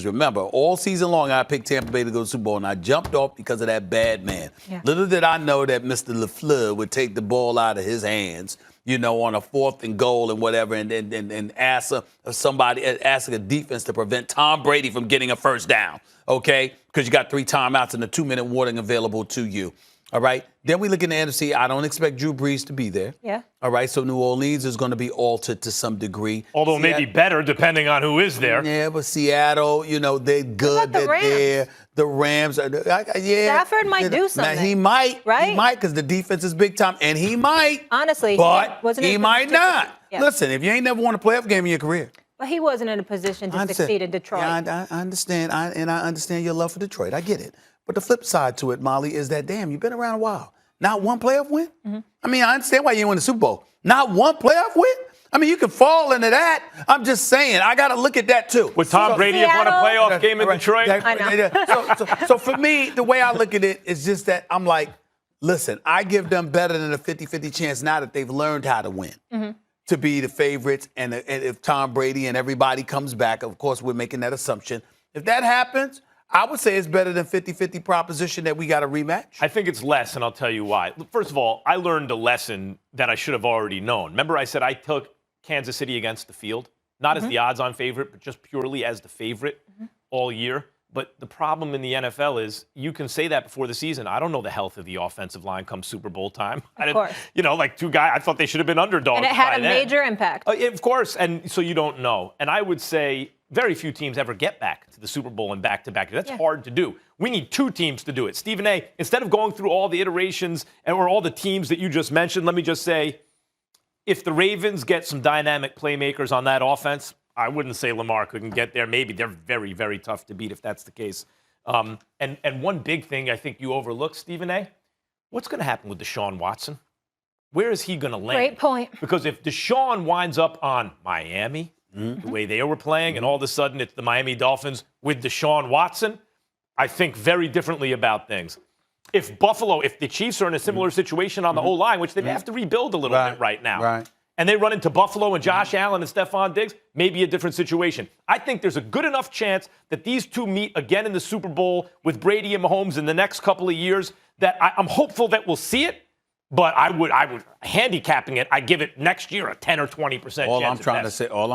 Remember, all season long, I picked Tampa Bay to go to the Super Bowl, and I jumped off because of that bad man. Yeah. Little did I know that Mr. LaFleur would take the ball out of his hands, on a 4th and goal and whatever, and ask a defense to prevent Tom Brady from getting a first down, okay? Because you got 3 timeouts and a 2-minute warning available to you. All right. Then we look in the NFC. I don't expect Drew Brees to be there. Yeah. All right. So New Orleans is going to be altered to some degree. Although maybe better depending on who is there. Yeah, but Seattle, they're good. What about the They're Rams? there. The Rams are. Stafford might do something. Now, he might. Right? He might because the defense is big time, and he might. Honestly, but wasn't he in a might position to- not. Yeah. Listen, if you ain't never won a playoff game in your career. But he wasn't in a position to succeed in Detroit. Yeah, I understand. I understand your love for Detroit. I get it. But the flip side to it, Molly, is that, damn, you've been around a while. Not one playoff win? Mm-hmm. I mean, I understand why you didn't win the Super Bowl. Not one playoff win? I mean, you can fall into that. I'm just saying, I got to look at that, too. Would Tom Brady have won a playoff game in Detroit? I know. So for me, the way I look at it is just that I'm like, listen, I give them better than a 50-50 chance now that they've learned how to win. Mm-hmm. To be the favorites, and if Tom Brady and everybody comes back, of course, we're making that assumption. If that happens, I would say it's better than 50-50 proposition that we got a rematch. I think it's less, and I'll tell you why. First of all, I learned a lesson that I should have already known. Remember I said I took Kansas City against the field? Not as the odds-on favorite, but just purely as the favorite all year. But the problem in the NFL is you can say that before the season. I don't know the health of the offensive line come Super Bowl time. Of course. Like 2 guys, I thought they should have been underdogs. And it had by a then. major impact. Of course, and so you don't know. And I would say very few teams ever get back to the Super Bowl and back-to-back. That's hard to do. We need 2 teams to do it. Stephen A., instead of going through all the iterations or all the teams that you just mentioned, let me just say, if the Ravens get some dynamic playmakers on that offense, I wouldn't say Lamar couldn't get there. Maybe they're very, very tough to beat if that's the case. And one big thing I think you overlook, Stephen A., what's going to happen with Deshaun Watson? Where is he going to land? Great point. Because if Deshaun winds up on Miami, the way they were playing, and all of a sudden it's the Miami Dolphins with Deshaun Watson, I think very differently about things. If the Chiefs are in a similar situation on the O-line, which they have to rebuild a little bit right now, and they run into Buffalo and Josh Allen and Stephon Diggs, maybe a different situation. I think there's a good enough chance that these 2 meet again in the Super Bowl with Brady and Mahomes in the next couple of years that I'm hopeful that we'll see it, but I would handicapping it, I give it next year a 10 or 20% chance. All I'm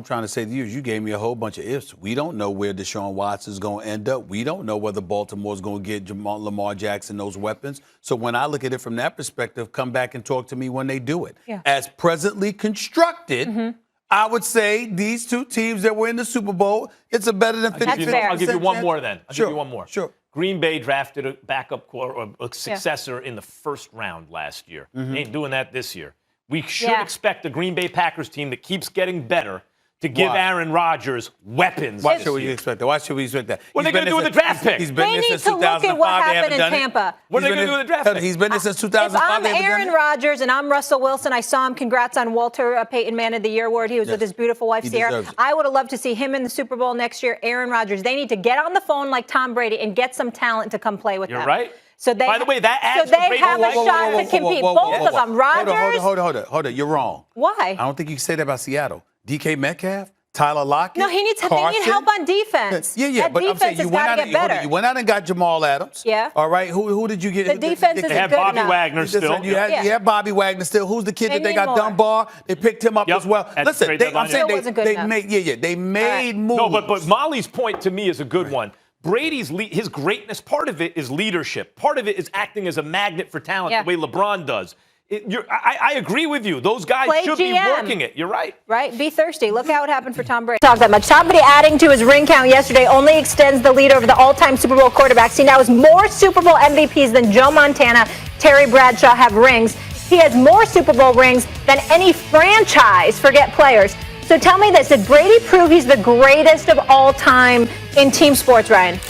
trying to say to you is you gave me a whole bunch of ifs. We don't know where Deshaun Watson is going to end up. We don't know whether Baltimore's going to get Lamar Jackson those weapons. So when I look at it from that perspective, come back and talk to me when they do it. Yeah. As presently constructed, I would say these 2 teams that were in the Super Bowl, it's a better than 50%. I'll give you one more then. I'll give you one more. Sure. Green Bay drafted a backup or a successor in the first round last year. They ain't doing that this year. We should expect the Green Bay Packers team that keeps getting better to give Aaron Rodgers weapons. Why should we expect that? Why should we expect that? What are they going to do with the draft pick? He's been They there need since to look 2005. at what They happened haven't in done it. Tampa. What are they going to do with the draft pick? He's been there since 2005. If I'm They haven't done Aaron it. Rodgers and I'm Russell Wilson, I saw him. Congrats on Walter Payton Man of the Year award. He was with his beautiful wife, He Sierra. deserves it. I would have loved to see him in the Super Bowl next year. Aaron Rodgers. They need to get on the phone like Tom Brady and get some talent to come play with them. You're right. So they, by the way, that adds so they to Brady's have a life. shot to compete. Both of them. Rodgers. Hold on. You're wrong. Why? I don't think you can say that about Seattle. DK Metcalf, Tyler Lockett. No, they need help on defense. Yeah, that but I'm defense saying you has went got out to get better. You went out and got Jamal Adams. Yeah. All right. Who did you get? The defense isn't They have good Bobby enough. Wagner still. You had Bobby Wagner still. Who's the kid that they got? need more. Dunbar. They picked him up as well. At the Listen, trade I'm deadline. saying Still wasn't good they enough. made they made moves. No, but Molly's point to me is a good one. Brady's his greatness, part of it is leadership. Part of it is acting as a magnet for talent, the way LeBron does. I agree with you. Those guys should be working it. You're right. Right? Be thirsty. Look how it happened for Tom Brady. Talk that much. Tom Brady adding to his ring count yesterday only extends the lead over the all-time Super Bowl quarterbacks. He now has more Super Bowl MVPs than Joe Montana, Terry Bradshaw have rings. He has more Super Bowl rings than any franchise, forget players. So tell me this, did Brady prove he's the greatest of all time in team sports, Ryan?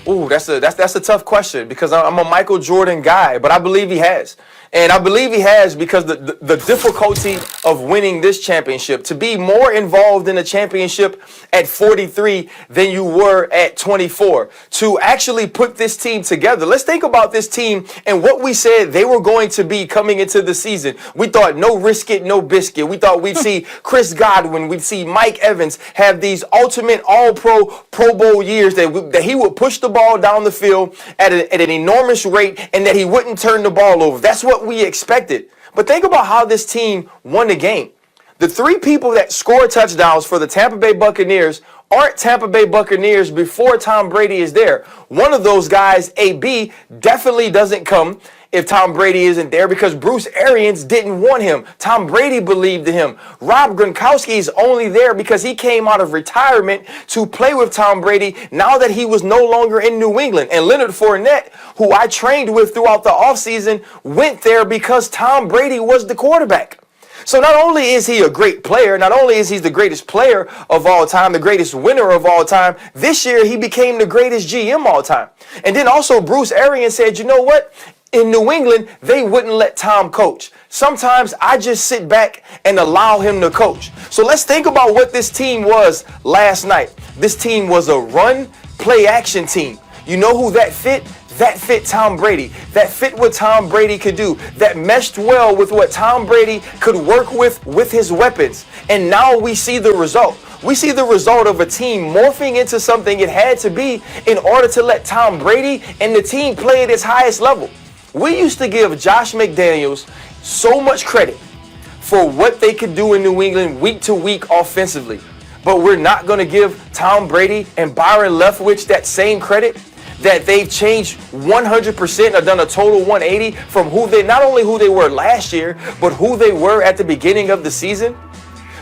Ooh, that's a tough question because I'm a Michael Jordan guy, but I believe he has. And I believe he has because the difficulty of winning this championship, to be more involved in a championship at 43 than you were at 24, to actually put this team together. Let's think about this team and what we said they were going to be coming into the season. We thought no risk it, no biscuit. We thought we'd see Chris Godwin, we'd see Mike Evans have these ultimate all-pro, Pro Bowl years that he would push the ball down the field at an enormous rate and that he wouldn't turn the ball over. That's what we expected. But think about how this team won the game. The three people that scored touchdowns for the Tampa Bay Buccaneers aren't Tampa Bay Buccaneers before Tom Brady is there. One of those guys, AB, definitely doesn't come if Tom Brady isn't there because Bruce Arians didn't want him. Tom Brady believed in him. Rob Gronkowski is only there because he came out of retirement to play with Tom Brady now that he was no longer in New England. And Leonard Fournette, who I trained with throughout the offseason, went there because Tom Brady was the quarterback. So not only is he a great player, not only is he the greatest player of all time, the greatest winner of all time, this year he became the greatest GM all time. And then also Bruce Arians said, you know what? In New England, they wouldn't let Tom coach. Sometimes I just sit back and allow him to coach. So let's think about what this team was last night. This team was a run, play action team. You know who that fit? That fit Tom Brady. That fit what Tom Brady could do. That meshed well with what Tom Brady could work with his weapons. And now we see the result. We see the result of a team morphing into something it had to be in order to let Tom Brady and the team play at its highest level. We used to give Josh McDaniels so much credit for what they could do in New England week to week offensively. But we're not going to give Tom Brady and Byron Leftwich that same credit, that they've changed 100% or done a total 180 from not only who they were last year, but who they were at the beginning of the season.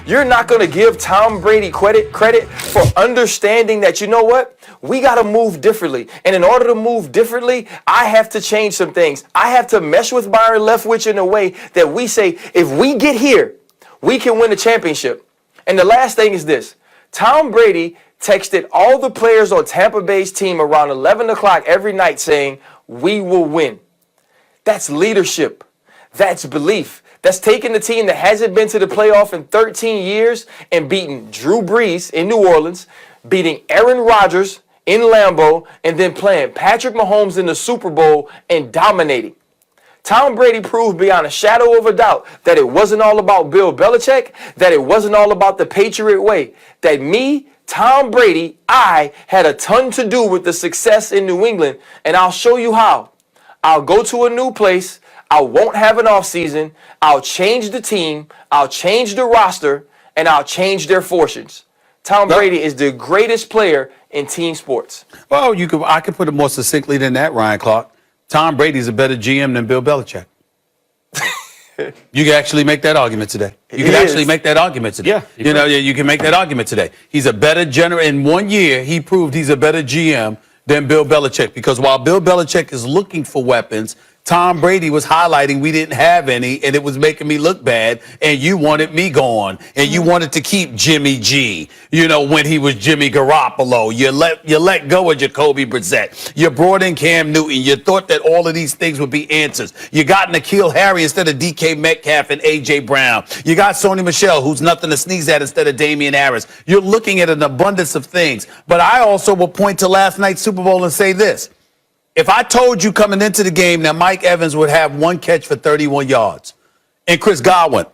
You're not going to give Tom Brady credit for understanding that, you know what? We got to move differently. And in order to move differently, I have to change some things. I have to mesh with Byron Leftwich in a way that we say, if we get here, we can win a championship. And the last thing is this. Tom Brady texted all the players on Tampa Bay's team around 11 o'clock every night saying, we will win. That's leadership. That's belief. That's taking the team that hasn't been to the playoff in 13 years and beating Drew Brees in New Orleans, beating Aaron Rodgers in Lambeau, and then playing Patrick Mahomes in the Super Bowl and dominating. Tom Brady proved beyond a shadow of a doubt that it wasn't all about Bill Belichick, that it wasn't all about the Patriot way, that me, Tom Brady, I had a ton to do with the success in New England, and I'll show you how. I'll go to a new place. I won't have an offseason. I'll change the team. I'll change the roster, and I'll change their fortunes. Tom Brady is the greatest player in team sports. Well, I could put it more succinctly than that, Ryan Clark. Tom Brady's a better GM than Bill Belichick. You can actually make that argument today. You can actually make that argument today. Yeah, you can make that argument today. He's a better general. In 1 year, he proved he's a better GM than Bill Belichick, because while Bill Belichick is looking for weapons, Tom Brady was highlighting we didn't have any, and it was making me look bad, and you wanted me gone, and you wanted to keep Jimmy G, when he was Jimmy Garoppolo. You let go of Jacoby Brissett. You brought in Cam Newton. You thought that all of these things would be answers. You got N'Keal Harry instead of DK Metcalf and A.J. Brown. You got Sony Michel, who's nothing to sneeze at, instead of Damian Harris. You're looking at an abundance of things. But I also will point to last night's Super Bowl and say this. If I told you coming into the game that Mike Evans would have one catch for 31 yards and Chris Godwin,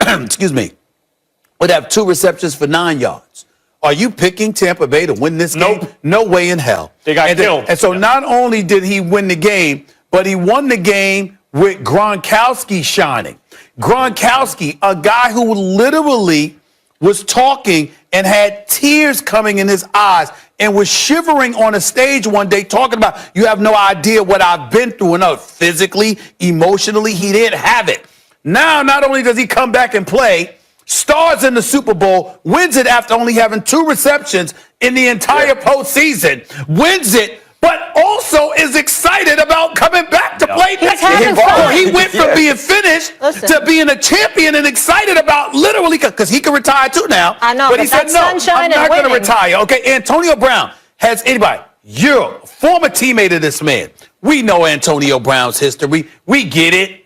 would have 2 receptions for 9 yards, are you picking Tampa Bay to win this game? Nope. No way in hell. They got killed. And so not only did he win the game, but he won the game with Gronkowski shining. Gronkowski, a guy who literally was talking and had tears coming in his eyes and was shivering on a stage one day talking about, you have no idea what I've been through. And physically, emotionally, he didn't have it. Now, not only does he come back and play, stars in the Super Bowl, wins it after only having 2 receptions in the entire postseason, wins it, but also is excited about coming back to play next year. He went from being finished to being a champion and excited about literally, because he can retire too now. I know, but he said, no, I'm not going to retire. Okay, Antonio Brown has anybody. You're a former teammate of this man. We know Antonio Brown's history. We get it.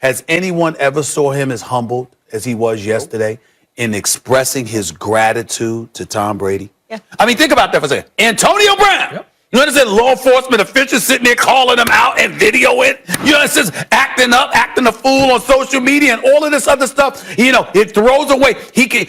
Has anyone ever saw him as humbled as he was yesterday in expressing his gratitude to Tom Brady? Yeah. I mean, think about that for a second. Antonio Brown. Yep. You understand? Law enforcement officials sitting there calling him out and video it. You understand? Acting up, acting a fool on social media and all of this other stuff. You know, it throws away.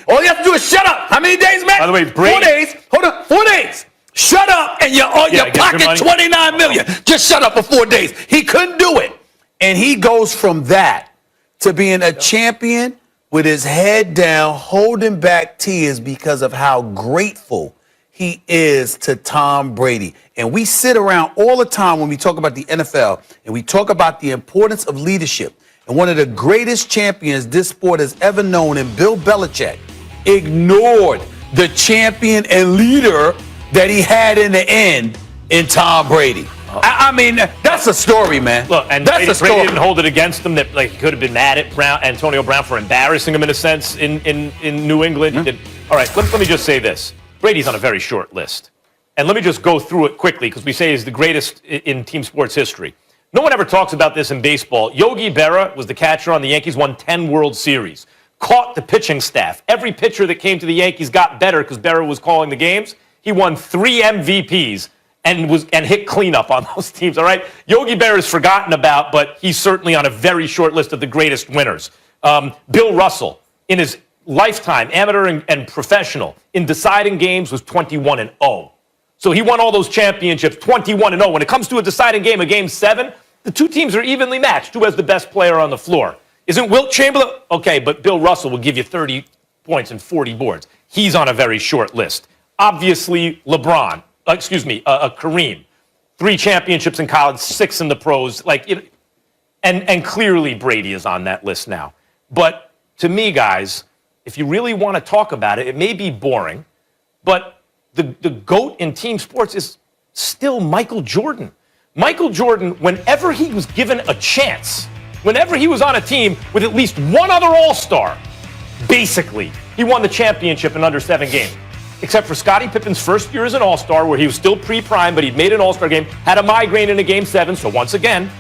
All you have to do is shut up. How many days, Matt? By the way, Brady. 4 days. Hold on. 4 days. Shut up and you're on your pocket $29 million. Just shut up for 4 days. He couldn't do it. And he goes from that to being a champion with his head down, holding back tears because of how grateful he is to Tom Brady. And we sit around all the time when we talk about the NFL and we talk about the importance of leadership. And one of the greatest champions this sport has ever known in Bill Belichick ignored the champion and leader that he had in the end in Tom Brady. I mean, that's a story, man. Look, and that's Brady didn't hold it against him. That like could have been mad at Antonio Brown for embarrassing him in a sense in New England. Mm-hmm. All right, let me just say this. Brady's on a very short list. And let me just go through it quickly because we say he's the greatest in team sports history. No one ever talks about this in baseball. Yogi Berra was the catcher on the Yankees, won 10 World Series. Caught the pitching staff. Every pitcher that came to the Yankees got better because Berra was calling the games. He won 3 MVPs and hit cleanup on those teams, all right? Yogi Berra is forgotten about, but he's certainly on a very short list of the greatest winners. Bill Russell, in his lifetime, amateur and professional, in deciding games was 21-0. So he won all those championships, 21-0. When it comes to a deciding game, a game 7, the two teams are evenly matched. Who has the best player on the floor? Isn't Wilt Chamberlain? Okay, but Bill Russell will give you 30 points and 40 boards. He's on a very short list. Obviously, Kareem. 3 championships in college, 6 in the pros. And clearly Brady is on that list now. But to me, guys, if you really want to talk about it, it may be boring, but the GOAT in team sports is still Michael Jordan. Michael Jordan, whenever he was given a chance, whenever he was on a team with at least one other all-star, basically, he won the championship in under 7 games. Except for Scottie Pippen's first year as an all-star, where he was still pre-prime, but he'd made an all-star game, had a migraine in a game 7, so once again,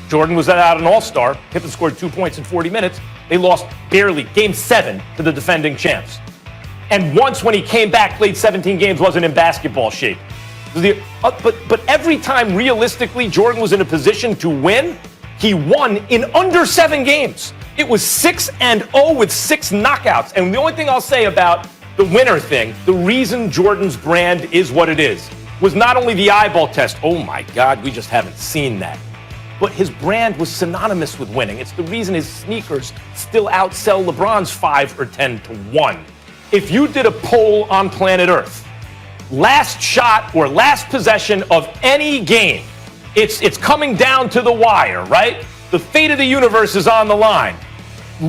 Jordan was out an all-star. Pippen scored 2 points in 40 minutes. They lost barely game 7 to the defending champs. And once when he came back, played 17 games, wasn't in basketball shape. But every time realistically Jordan was in a position to win, he won in under 7 games. It was 6-0 with 6 knockouts. And the only thing I'll say about the winner thing, the reason Jordan's brand is what it is, was not only the eyeball test. Oh my God, we just haven't seen that. But his brand was synonymous with winning. It's the reason his sneakers still outsell LeBron's 5 or 10-1. If you did a poll on planet Earth, last shot or last possession of any game, it's coming down to the wire, right? The fate of the universe is on the line.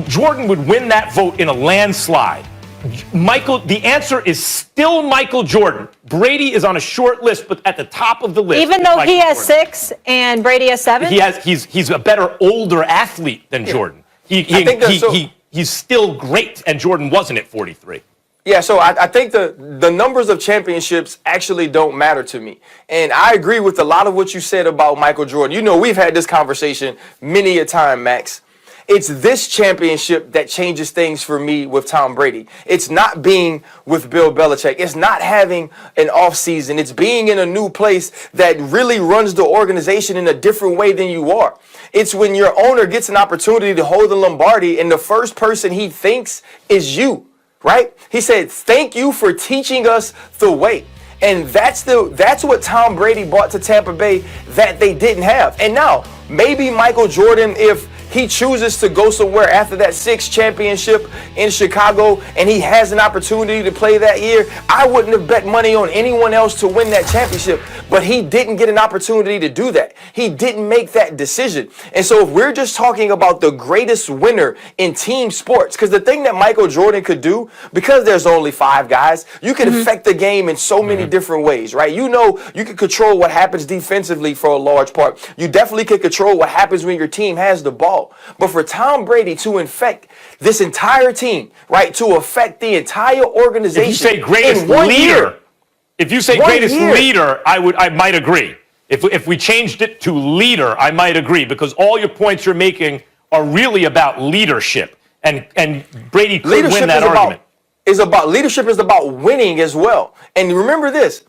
Jordan would win that vote in a landslide. The answer is still Michael Jordan. Brady is on a short list, but at the top of the list. Even though he has 6 and Brady has 7? He's a better older athlete than Jordan. He's still great, and Jordan wasn't at 43. Yeah, so I think the numbers of championships actually don't matter to me. And I agree with a lot of what you said about Michael Jordan. You know, we've had this conversation many a time, Max. It's this championship that changes things for me with Tom Brady. It's not being with Bill Belichick. It's not having an off season. It's being in a new place that really runs the organization in a different way than you are. It's when your owner gets an opportunity to hold the Lombardi and the first person he thinks is you, right? He said, thank you for teaching us the way. And that's what Tom Brady brought to Tampa Bay that they didn't have. And now, maybe Michael Jordan, if he chooses to go somewhere after that 6th championship in Chicago and he has an opportunity to play that year, I wouldn't have bet money on anyone else to win that championship. But he didn't get an opportunity to do that. He didn't make that decision. And so if we're just talking about the greatest winner in team sports, because the thing that Michael Jordan could do, because there's only 5 guys, you can affect the game in so many different ways, right? You know, you can control what happens defensively for a large part. You definitely can control what happens when your team has the ball. But for Tom Brady to infect this entire team, right, to affect the entire organization, if you say greatest leader, I might agree. If we changed it to leader, I might agree, because all your points you're making are really about leadership. And Brady could Leadership win that argument. Leadership is about winning as well. And remember this,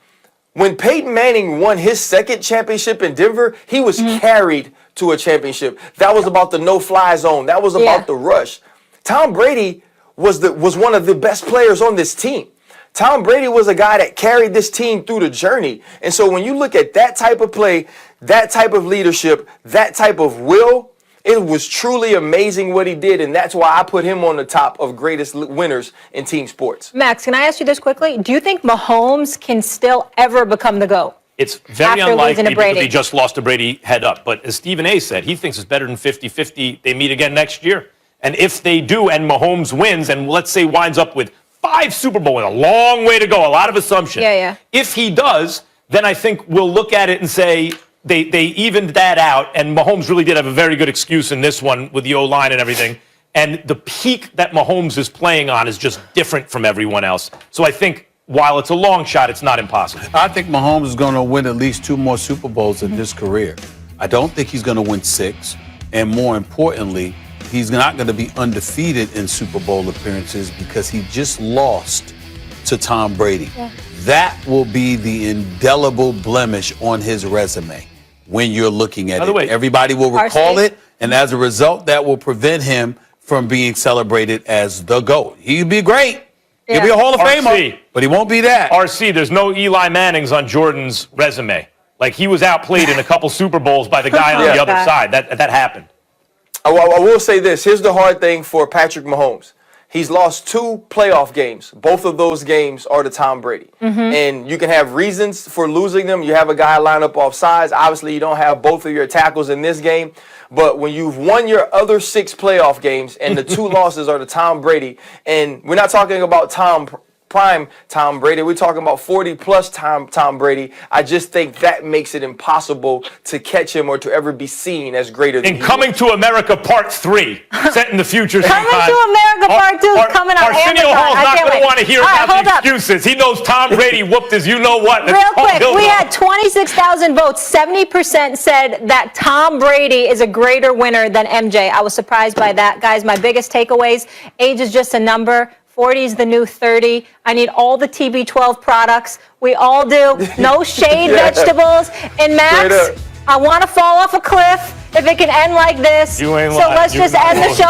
when Peyton Manning won his second championship in Denver, he was carried to a championship. That was about the no-fly zone. That was about the rush. Tom Brady was one of the best players on this team. Tom Brady was a guy that carried this team through the journey. And so when you look at that type of play, that type of leadership, that type of will, it was truly amazing what he did, and that's why I put him on the top of greatest winners in team sports. Max, can I ask you this quickly? Do you think Mahomes can still ever become the GOAT? It's very After losing unlikely to Brady. because he just lost to Brady head up. But as Stephen A. said, he thinks it's better than 50-50. They meet again next year. And if they do and Mahomes wins and let's say winds up with 5 Super Bowls, a long way to go, a lot of assumption. Yeah. If he does, then I think we'll look at it and say, they evened that out, and Mahomes really did have a very good excuse in this one with the O-line and everything. And the peak that Mahomes is playing on is just different from everyone else. So I think while it's a long shot, it's not impossible. I think Mahomes is going to win at least 2 more Super Bowls in his career. I don't think he's going to win 6. And more importantly, he's not going to be undefeated in Super Bowl appearances because he just lost to Tom Brady. Yeah. That will be the indelible blemish on his resume when you're looking at By the it. way, Everybody will recall RC? it, and as a result, that will prevent him from being celebrated as the GOAT. He'll be great. He'll be a Hall of Famer, RC. but he won't be that. RC, there's no Eli Mannings on Jordan's resume. Like, he was outplayed in a couple Super Bowls by the guy on the other side. That happened. I will say this. Here's the hard thing for Patrick Mahomes. He's lost 2 playoff games. Both of those games are to Tom Brady. And you can have reasons for losing them. You have a guy line up off sides. Obviously, you don't have both of your tackles in this game. But when you've won your other 6 playoff games and the 2 losses are to Tom Brady, and we're not talking about prime Tom Brady. We're talking about 40-plus Tom Brady. I just think that makes it impossible to catch him or to ever be seen as greater than In Coming to America Part 3, set in the future. Coming to America Part 2 is coming on Arsenio Amazon. Hall's I not can't going wait. to want to hear All right, about hold the up. excuses. He knows Tom Brady whooped his you-know-what. Real quick, we had 26,000 votes. 70% said that Tom Brady is a greater winner than MJ. I was surprised by that. Guys, my biggest takeaways, age is just a number. 40 is the new 30. I need all the TB12 products. We all do. No shade vegetables. And Max, I want to fall off a cliff if it can end like this. You ain't so lying. let's You just ain't end the lying. show.